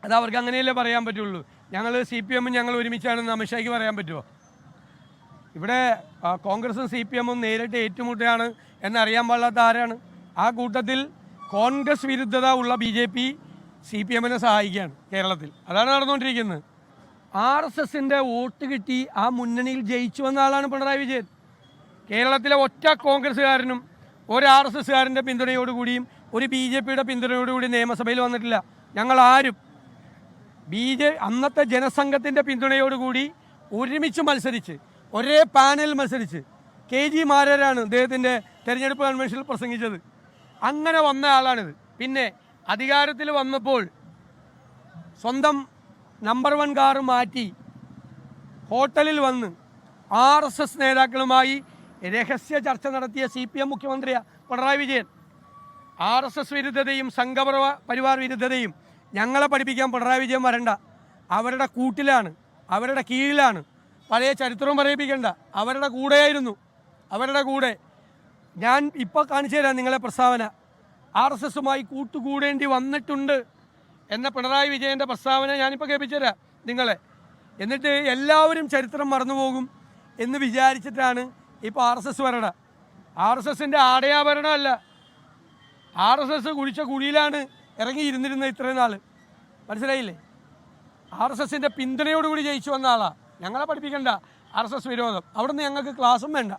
അത് അവർക്ക് അങ്ങനെയല്ലേ പറയാൻ പറ്റുള്ളൂ. ഞങ്ങൾ CPM ഞങ്ങൾ ഒരുമിച്ചാണെന്ന് അമിത്ഷായ്ക്ക് പറയാൻ പറ്റുമോ? ഇവിടെ കോൺഗ്രസും CPM നേരിട്ട് ഏറ്റുമുട്ടുകയാണ് എന്നറിയാൻ പാടില്ലാത്ത ആരാണ്? ആ കൂട്ടത്തിൽ കോൺഗ്രസ് വിരുദ്ധത ഉള്ള BJP CPM-നെ സഹായിക്കുകയാണ് കേരളത്തിൽ. അതാണ് നടന്നുകൊണ്ടിരിക്കുന്നത്. RSSൻ്റെ വോട്ട് കിട്ടി ആ മുന്നണിയിൽ ജയിച്ചു വന്ന ആളാണ് പിണറായി വിജയൻ. കേരളത്തിലെ ഒറ്റ കോൺഗ്രസ്സുകാരനും ഒരു RSSകാരൻ്റെ പിന്തുണയോടുകൂടിയും ഒരു BJPയുടെ പിന്തുണയോടുകൂടി നിയമസഭയിൽ വന്നിട്ടില്ല. ഞങ്ങൾ ആരും അന്നത്തെ ജനസംഘത്തിൻ്റെ പിന്തുണയോടുകൂടി ഒരുമിച്ച് മത്സരിച്ച് ഒരേ പാനൽ മത്സരിച്ച് KG മാരാരാണ് അദ്ദേഹത്തിൻ്റെ തെരഞ്ഞെടുപ്പ് കൺവെൻഷനിൽ പ്രസംഗിച്ചത്. അങ്ങനെ വന്ന ആളാണിത്. പിന്നെ അധികാരത്തിൽ വന്നപ്പോൾ സ്വന്തം നമ്പർ 1 കാറ് മാറ്റി ഹോട്ടലിൽ വന്ന് RSS നേതാക്കളുമായി രഹസ്യ ചർച്ച നടത്തിയ CPM മുഖ്യമന്ത്രിയാണ് പിണറായി വിജയൻ. RSS വിരുദ്ധതയും സംഘപരിവാർ വിരുദ്ധതയും ഞങ്ങളെ പഠിപ്പിക്കാൻ പിണറായി വിജയൻ വരണ്ട. അവരുടെ കൂട്ടിലാണ്, അവരുടെ കീഴിലാണ്. പഴയ ചരിത്രവും പറയിപ്പിക്കേണ്ട. അവരുടെ കൂടെയായിരുന്നു, അവരുടെ കൂടെ. ഞാൻ ഇപ്പോൾ കാണിച്ചു തരാം നിങ്ങളെ പ്രസ്താവന. RSSുമായി കൂട്ടുകൂടേണ്ടി വന്നിട്ടുണ്ട് എന്ന പിണറായി വിജയൻ്റെ പ്രസ്താവന ഞാനിപ്പോൾ കേൾപ്പിച്ചു തരാം നിങ്ങളെ. എന്നിട്ട് എല്ലാവരും ചരിത്രം മറന്നുപോകും എന്ന് വിചാരിച്ചിട്ടാണ് ഇപ്പോൾ RSS വരണ. RSSൻ്റെ ആടയാഭരണമല്ല, RSS കുഴിച്ച കുഴിയിലാണ് ഇറങ്ങി ഇരുന്നിരുന്നത് ഇത്രയും നാൾ. മനസ്സിലായില്ലേ? RSSൻ്റെ പിന്തുണയോടുകൂടി ജയിച്ചു വന്ന ആളാണ്. ഞങ്ങളെ പഠിപ്പിക്കേണ്ട RSS വിരോധം. അവിടെ നിന്ന് ഞങ്ങൾക്ക് ക്ലാസ്സും വേണ്ട.